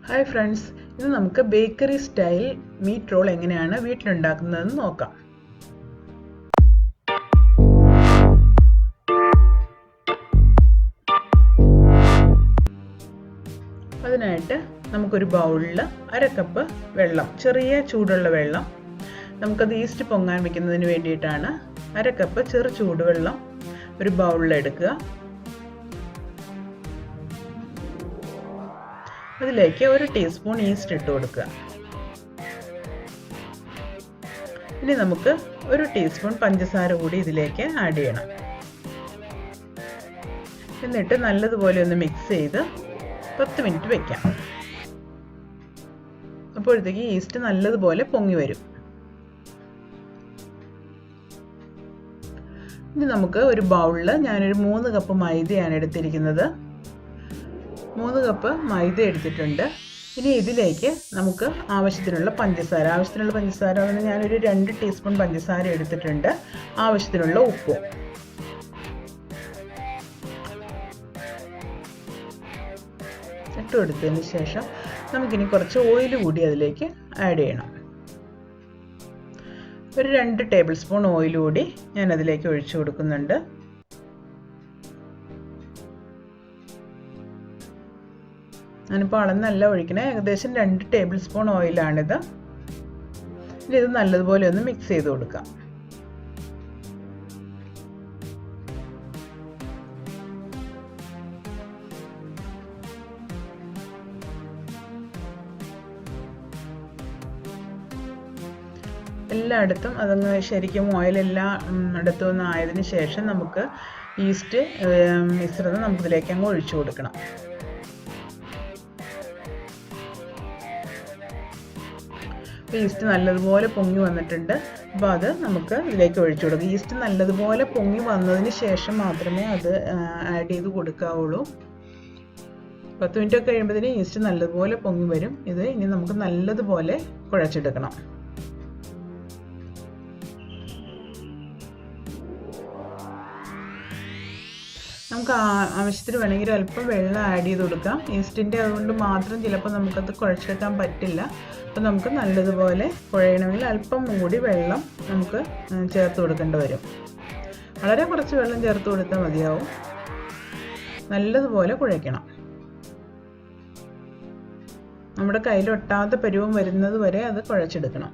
Hi friends, ഇത് നമുക്ക് bakery style meat roll എങ്ങനെയാണ് വീട്ടിലുണ്ടാക്കുന്നതെന്ന് നോക്കാം. അതിനായിട്ട് നമുക്കൊരു ബൗളിൽ അരക്കപ്പ് വെള്ളം, ചെറിയ ചൂടുള്ള വെള്ളം, നമുക്കത് ഈസ്റ്റ് പൊങ്ങാൻ വെക്കുന്നതിന് വേണ്ടിയിട്ടാണ്. അരക്കപ്പ് ചെറു ചൂടുവെള്ളം ഒരു ബൗളിൽ എടുക്കുക. അതിലേക്ക് 1 ടീസ്പൂൺ ഈസ്റ്റ് ഇട്ട് കൊടുക്കുക. ഇനി നമുക്ക് 1 ടീസ്പൂൺ പഞ്ചസാര കൂടി ഇതിലേക്ക് ആഡ് ചെയ്യണം. എന്നിട്ട് നല്ലതുപോലെ ഒന്ന് മിക്സ് ചെയ്ത് 10 മിനിറ്റ് വെക്കാം. അപ്പോഴത്തേക്ക് ഈസ്റ്റ് നല്ലതുപോലെ പൊങ്ങി വരും. ഇനി നമുക്ക് ഒരു ബൗളിൽ ഞാനൊരു 3 കപ്പ് മൈദയാണ് എടുത്തിരിക്കുന്നത്. 3 കപ്പ് മൈദ എടുത്തിട്ടുണ്ട്. ഇനി ഇതിലേക്ക് നമുക്ക് ആവശ്യത്തിനുള്ള പഞ്ചസാര ഞാനൊരു 2 ടീസ്പൂൺ പഞ്ചസാര എടുത്തിട്ടുണ്ട്. ആവശ്യത്തിനുള്ള ഉപ്പും. ഇട്ട് കൊടുത്തതിന് ശേഷം നമുക്കിനി കുറച്ച് ഓയിൽ കൂടി അതിലേക്ക് ആഡ് ചെയ്യണം. ഒരു 2 ടേബിൾ സ്പൂൺ ഓയിൽ കൂടി ഞാൻ അതിലേക്ക് ഒഴിച്ചു കൊടുക്കുന്നുണ്ട്. ഞാനിപ്പോൾ അളന്നല്ല ഒഴിക്കണേ, ഏകദേശം 2 ടേബിൾ സ്പൂൺ ഓയിലാണിത്. ഇനി ഇത് നല്ലതുപോലെ ഒന്ന് മിക്സ് ചെയ്ത് കൊടുക്കാം. എല്ലായിടത്തും അതങ്ങ് ശരിക്കും ഓയിലെല്ലാം അടുത്തും ഒന്ന് ആയതിനു ശേഷം നമുക്ക് ഈസ്റ്റ് മിശ്രിതം നമുക്കിതിലേക്ക് അങ്ങ് ഒഴിച്ചു കൊടുക്കണം. ഈസ്റ്റ് നല്ലതുപോലെ പൊങ്ങി വന്നിട്ടുണ്ട്. അപ്പോൾ അത് നമുക്ക് ഇതിലേക്ക് ഒഴിച്ചു കൊടുക്കാം. ഈസ്റ്റ് നല്ലതുപോലെ പൊങ്ങി വന്നതിന് ശേഷം മാത്രമേ അത് ആഡ് ചെയ്ത് കൊടുക്കാവുള്ളൂ. 10 മിനിറ്റ് ഒക്കെ കഴിയുമ്പോഴത്തേന് ഈസ്റ്റ് നല്ലതുപോലെ പൊങ്ങി വരും. ഇത് ഇനി നമുക്ക് നല്ലതുപോലെ കുഴച്ചെടുക്കണം. നമുക്ക് ആവശ്യത്തിന് വേണമെങ്കിൽ അല്പം വെള്ളം ആഡ് ചെയ്ത് കൊടുക്കാം. ഈസ്റ്റിൻ്റെ അതുകൊണ്ട് മാത്രം ചിലപ്പോൾ നമുക്കത് കുഴച്ചെടുക്കാൻ പറ്റില്ല. അപ്പോൾ നമുക്ക് നല്ലതുപോലെ കുഴയണമെങ്കിൽ അല്പം കൂടി വെള്ളം നമുക്ക് ചേർത്ത് കൊടുക്കേണ്ടി വരും. വളരെ കുറച്ച് വെള്ളം ചേർത്ത് കൊടുത്താൽ മതിയാവും. നല്ലതുപോലെ കുഴയ്ക്കണം. നമ്മുടെ കയ്യിലൊട്ടാത്ത പരുവം വരുന്നത് വരെ അത് കുഴച്ചെടുക്കണം.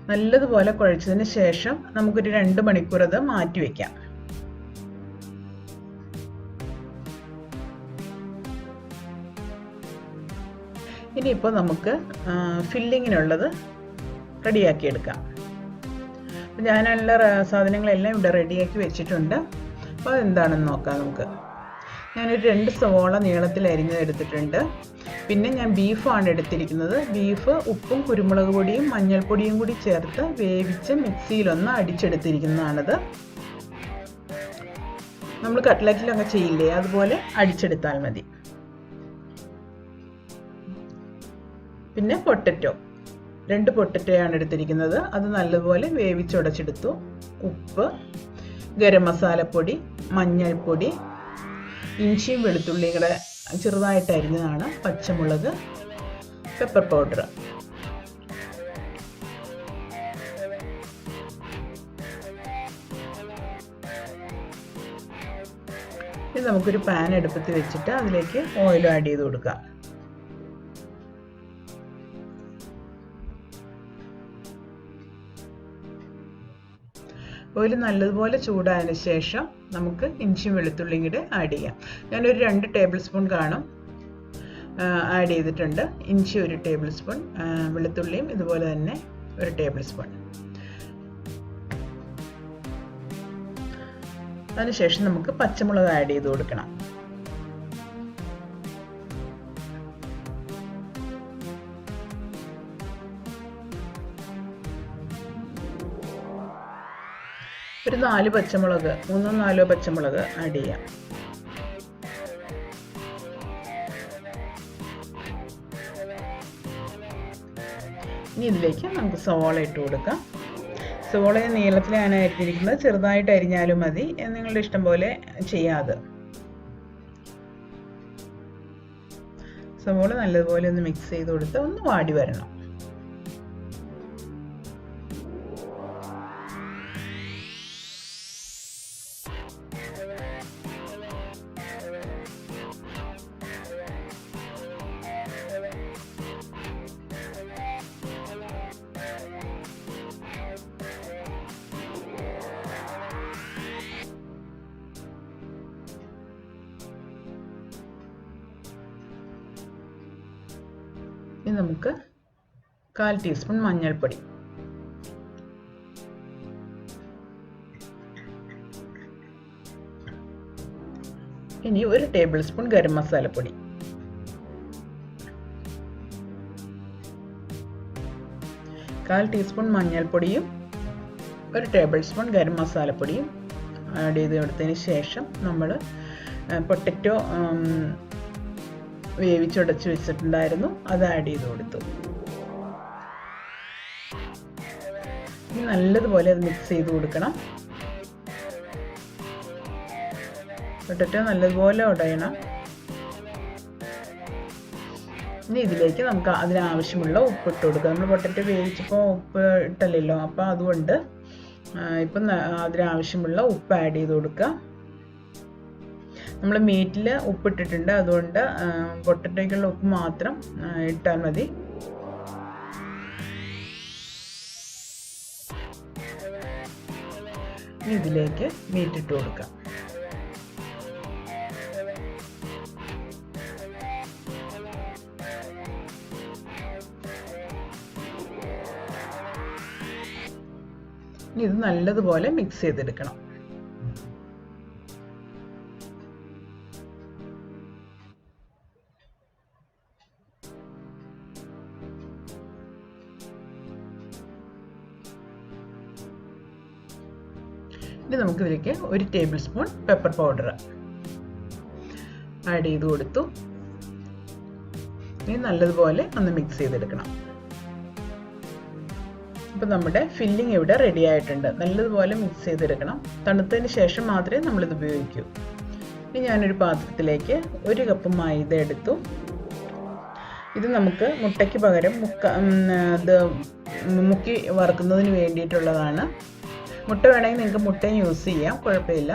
നല്ലതുപോലെ കുഴച്ചതിന് ശേഷം നമുക്കൊരു 2 മണിക്കൂർ അത് മാറ്റി വയ്ക്കാം. ഇനിയിപ്പോൾ നമുക്ക് ഫില്ലിങ്ങിനുള്ളത് റെഡിയാക്കി എടുക്കാം. അപ്പോൾ ഞാനുള്ള സാധനങ്ങളെല്ലാം ഇവിടെ റെഡിയാക്കി വെച്ചിട്ടുണ്ട്. അപ്പോൾ അതെന്താണെന്ന് നോക്കാം നമുക്ക്. ഞാനൊരു 2 സവോള നീളത്തിൽ അരിഞ്ഞത് എടുത്തിട്ടുണ്ട്. പിന്നെ ഞാൻ ബീഫാണ് എടുത്തിരിക്കുന്നത്. ബീഫ് ഉപ്പും കുരുമുളക് പൊടിയും മഞ്ഞൾപ്പൊടിയും കൂടി ചേർത്ത് വേവിച്ച് മിക്സിയിലൊന്ന് അടിച്ചെടുത്തിരിക്കുന്നതാണിത്. നമ്മൾ കട്ട്ലറ്റിലൊക്കെ ചെയ്യില്ലേ, അതുപോലെ അടിച്ചെടുത്താൽ മതി. പിന്നെ പൊട്ടറ്റോ, 2 പൊട്ടറ്റോയാണ് എടുത്തിരിക്കുന്നത്. അത് നല്ലതുപോലെ വേവിച്ചുടച്ചെടുത്തു. ഉപ്പ്, ഗരം മസാലപ്പൊടി, മഞ്ഞൾപ്പൊടി, ഇഞ്ചിയും വെളുത്തുള്ളിയും കൂടെ ചെറുതായിട്ട് അരിഞ്ഞതാണ്, പച്ചമുളക്, പെപ്പർ പൗഡർ. ഇത് നമുക്കൊരു പാൻ അടുപ്പത്ത് വെച്ചിട്ട് അതിലേക്ക് ഓയിൽ ആഡ് ചെയ്ത് കൊടുക്കാം. ഓയിൽ നല്ലതുപോലെ ചൂടായതിന് ശേഷം നമുക്ക് ഇഞ്ചിയും വെളുത്തുള്ളിയും കൂടെ ആഡ് ചെയ്യാം. ഞാനൊരു 2 ടേബിൾ സ്പൂൺ കാണും ആഡ് ചെയ്തിട്ടുണ്ട്. ഇഞ്ചി 1 ടേബിൾ സ്പൂൺ, വെളുത്തുള്ളിയും ഇതുപോലെ തന്നെ 1 ടേബിൾ സ്പൂൺ. അതിനുശേഷം നമുക്ക് പച്ചമുളക് ആഡ് ചെയ്ത് കൊടുക്കണം. ഒരു 4 പച്ചമുളക്, 3-4 പച്ചമുളക് ആഡ് ചെയ്യാം. ഇനി ഇതിലേക്ക് നമുക്ക് സവാള ഇട്ട് കൊടുക്കാം. സവോള നീളത്തിലാണ് അരിഞ്ഞിരിക്കുന്നത്, ചെറുതായിട്ട് അരിഞ്ഞാലും മതി, നിങ്ങളുടെ ഇഷ്ടം പോലെ ചെയ്യാതെ. സവോള നല്ലതുപോലെ ഒന്ന് മിക്സ് ചെയ്ത് കൊടുത്ത് ഒന്ന് വാടി വരണം. ഇനി നമുക്ക് 1/4 ടീസ്പൂൺ മഞ്ഞൾപ്പൊടി, ഇനി 1 ടേബിൾ സ്പൂൺ ഗരം മസാലപ്പൊടി, കാൽ ടീസ്പൂൺ മഞ്ഞൾപ്പൊടിയും 1 ടേബിൾ സ്പൂൺ ഗരം മസാലപ്പൊടിയും ആഡ് ചെയ്ത് കൊടുത്തതിന് ശേഷം നമ്മൾ പൊട്ടറ്റോ വേവിച്ചുടച്ച് വെച്ചിട്ടുണ്ടായിരുന്നു, അത് ആഡ് ചെയ്ത് കൊടുത്തു. നല്ലതുപോലെ അത് മിക്സ് ചെയ്ത് കൊടുക്കണം. പൊട്ടറ്റോ നല്ലതുപോലെ ഉടയണം. ഇനി ഇതിലേക്ക് നമുക്ക് അതിനാവശ്യമുള്ള ഉപ്പ് ഇട്ട് കൊടുക്കുക. നമ്മൾ പൊട്ടറ്റോ വേവിച്ചപ്പോൾ ഉപ്പ് ഇട്ടല്ലോ, അപ്പോൾ അതുകൊണ്ട് ഇപ്പം അതിനാവശ്യമുള്ള ഉപ്പ് ആഡ് ചെയ്ത് കൊടുക്കുക. നമ്മൾ മീറ്റിൽ ഉപ്പിട്ടിട്ടുണ്ട്, അതുകൊണ്ട് പൊട്ടറ്റോയ്ക്കുള്ള ഉപ്പ് മാത്രം ഇട്ടാൽ മതി. ഇതിലേക്ക് മീറ്റ് ഇട്ട് കൊടുക്കാം. ഇത് നല്ലതുപോലെ മിക്സ് ചെയ്തെടുക്കണം. ഇനി നമുക്കിതിലേക്ക് 1 table spoon pepper powder add ചെയ്ത് കൊടുത്തു. ഇനി നല്ലതുപോലെ ഒന്ന് മിക്സ് ചെയ്തെടുക്കണം. ഇപ്പം നമ്മുടെ ഫില്ലിംഗ് ഇവിടെ റെഡി ആയിട്ടുണ്ട്. നല്ലതുപോലെ മിക്സ് ചെയ്തെടുക്കണം. തണുത്തതിന് ശേഷം മാത്രമേ നമ്മളിത് ഉപയോഗിക്കൂ. ഇനി ഞാനൊരു പാത്രത്തിലേക്ക് 1 കപ്പ് മൈദ എടുത്തു. ഇത് നമുക്ക് മുട്ടയ്ക്ക് പകരം മുക്കി വറുക്കുന്നതിന് വേണ്ടിയിട്ടുള്ളതാണ്. മുട്ട വേണമെങ്കിൽ നിങ്ങൾക്ക് മുട്ടയും യൂസ് ചെയ്യാം, കുഴപ്പമില്ല.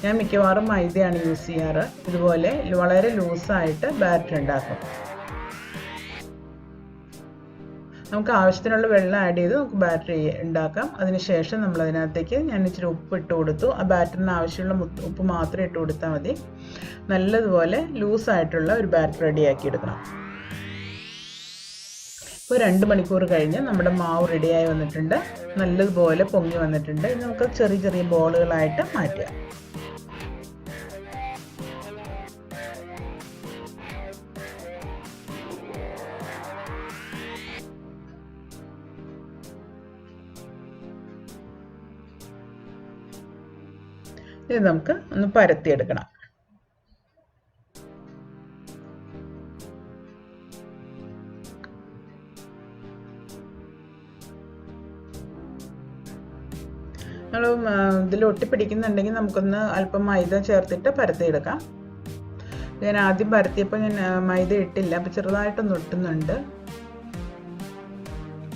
ഞാൻ മിക്കവാറും മൈദയാണ് യൂസ് ചെയ്യാറ്. ഇതുപോലെ വളരെ ലൂസായിട്ട് ബാറ്റർ ഉണ്ടാക്കും. നമുക്ക് ആവശ്യത്തിനുള്ള വെള്ളം ആഡ് ചെയ്ത് നമുക്ക് ബാറ്റർ ഉണ്ടാക്കാം. അതിനുശേഷം നമ്മൾ അതിനകത്തേക്ക് ഞാൻ ഇച്ചിരി ഉപ്പ് ഇട്ട് കൊടുത്തു. ആ ബാറ്ററിന് ആവശ്യമുള്ള ഉപ്പ് മാത്രം ഇട്ട് കൊടുത്താൽ മതി. നല്ലതുപോലെ ലൂസായിട്ടുള്ള ഒരു ബാറ്റർ റെഡിയാക്കി എടുക്കണം. ഇപ്പോൾ 2 മണിക്കൂർ കഴിഞ്ഞ് നമ്മുടെ മാവ് റെഡിയായി വന്നിട്ടുണ്ട്. നല്ലതുപോലെ പൊങ്ങി വന്നിട്ടുണ്ട്. ഇനി നമുക്ക് ചെറിയ ചെറിയ ബോളുകളായിട്ട് മാറ്റുക. ഇത് നമുക്ക് ഒന്ന് പരത്തിയെടുക്കണം. നമ്മൾ ഇതിൽ ഒട്ടിപ്പിടിക്കുന്നുണ്ടെങ്കിൽ നമുക്കൊന്ന് അല്പം മൈദ ചേർത്തിട്ട് പരത്തിയെടുക്കാം. ഞാൻ ആദ്യം പരത്തിയപ്പോൾ ഞാൻ മൈദ ഇട്ടില്ല, അപ്പോൾ ചെറുതായിട്ടൊന്ന് ഒട്ടുന്നുണ്ട്.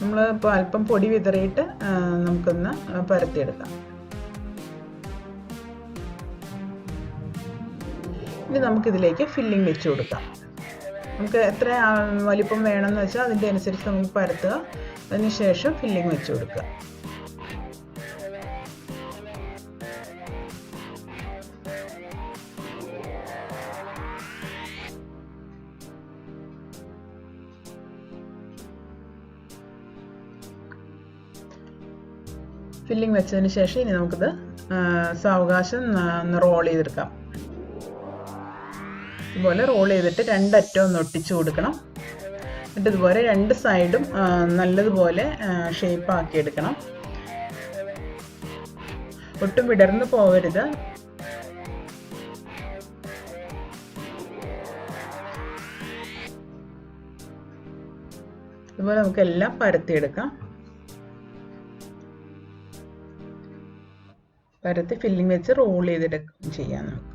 നമ്മൾ ഇപ്പോൾ അല്പം പൊടി വിതറിയിട്ട് നമുക്കൊന്ന് പരത്തിയെടുക്കാം. ഇനി നമുക്കിതിലേക്ക് ഫില്ലിംഗ് വെച്ച് കൊടുക്കാം. നമുക്ക് എത്ര വലിപ്പം വേണമെന്ന് വെച്ചാൽ അതിൻ്റെ അനുസരിച്ച് നമുക്ക് പരത്തുക. അതിനുശേഷം ഫില്ലിംഗ് വെച്ച് കൊടുക്കുക. ഫില്ലിംഗ് വെച്ചതിന് ശേഷം ഇനി നമുക്കിത് സാവകാശം റോൾ ചെയ്തെടുക്കാം. ഇതുപോലെ റോൾ ചെയ്തിട്ട് 2 അറ്റവും ഒന്ന് ഒട്ടിച്ചു കൊടുക്കണം. എന്നിട്ട് ഇതുപോലെ 2 സൈഡും നല്ലതുപോലെ ഷേപ്പ് ആക്കി എടുക്കണം. ഒട്ടും വിടർന്ന് പോകരുത്. ഇതുപോലെ നമുക്ക് എല്ലാം പരത്തിയെടുക്കാം. പരത്തി ഫില്ലിംഗ് വെച്ച് റോൾ ചെയ്തിട്ട് ചെയ്യാം നമുക്ക്.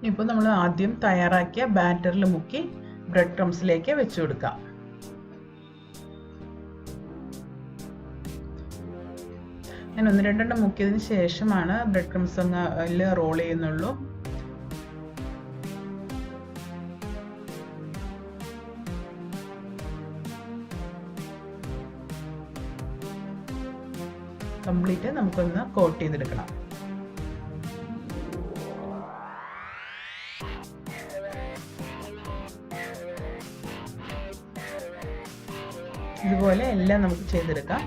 ഇപ്പോൾ നമ്മൾ ആദ്യം തയ്യാറാക്കിയ ബാറ്ററിൽ മുക്കി ബ്രെഡ് ക്രംസിലേക്ക് വെച്ച് കൊടുക്കാം. ഞാൻ 1-2 മുക്കിയതിന് ശേഷമാണ് ബ്രെഡ് ക്രംസ് അങ്ങ് റോൾ ചെയ്യുന്നുള്ളൂ. കംപ്ലീറ്റ് നമുക്കൊന്ന് കോട്ട് ചെയ്തെടുക്കണം. ഇതുപോലെ എല്ലാം നമുക്ക് ചെയ്തെടുക്കാം.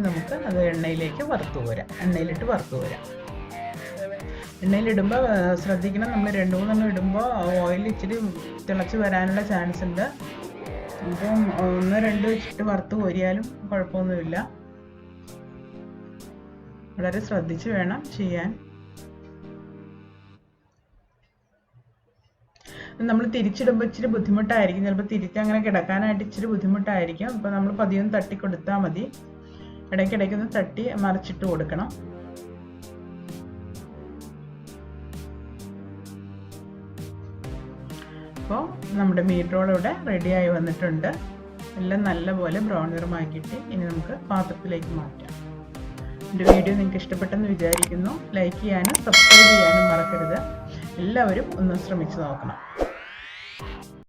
നമുക്ക് അത് എണ്ണയിലേക്ക് വറുത്ത് കോരാം. എണ്ണയിലിട്ട് വറുത്ത് കോരാം. എണ്ണയിലിടുമ്പോൾ ശ്രദ്ധിക്കണം, നമ്മൾ 2-3 ഇടുമ്പോൾ ഓയിൽ ഇച്ചിരി തിളച്ച് വരാനുള്ള ചാൻസ് ഉണ്ട്. അപ്പം 1-2 വെച്ചിട്ട് വറുത്ത് കോരിയാലും കുഴപ്പമൊന്നുമില്ല. വളരെ ശ്രദ്ധിച്ച് വേണം ചെയ്യാൻ. നമ്മൾ തിരിച്ചിടുമ്പോൾ ഇച്ചിരി ബുദ്ധിമുട്ടായിരിക്കും. ചിലപ്പോൾ തിരിച്ചങ്ങനെ കിടക്കാനായിട്ട് ഇച്ചിരി ബുദ്ധിമുട്ടായിരിക്കും. അപ്പോൾ നമ്മൾ പതിയൊന്ന് തട്ടി കൊടുത്താൽ മതി. ഇടയ്ക്കിടയ്ക്കൊന്ന് തട്ടി മറിച്ചിട്ട് കൊടുക്കണം. അപ്പോൾ നമ്മുടെ മീറ്റ് റോൾ ഇവിടെ റെഡിയായി വന്നിട്ടുണ്ട്. എല്ലാം നല്ലപോലെ ബ്രൗൺ നിറമാക്കിയിട്ട് ഇനി നമുക്ക് പാത്രത്തിലേക്ക് മാറ്റാം. എൻ്റെ വീഡിയോ നിങ്ങൾക്ക് ഇഷ്ടപ്പെട്ടെന്ന് വിചാരിക്കുന്നു. ലൈക്ക് ചെയ്യാനും സബ്സ്ക്രൈബ് ചെയ്യാനും മറക്കരുത്. എല്ലാവരും ഒന്ന് ശ്രമിച്ചു നോക്കണം.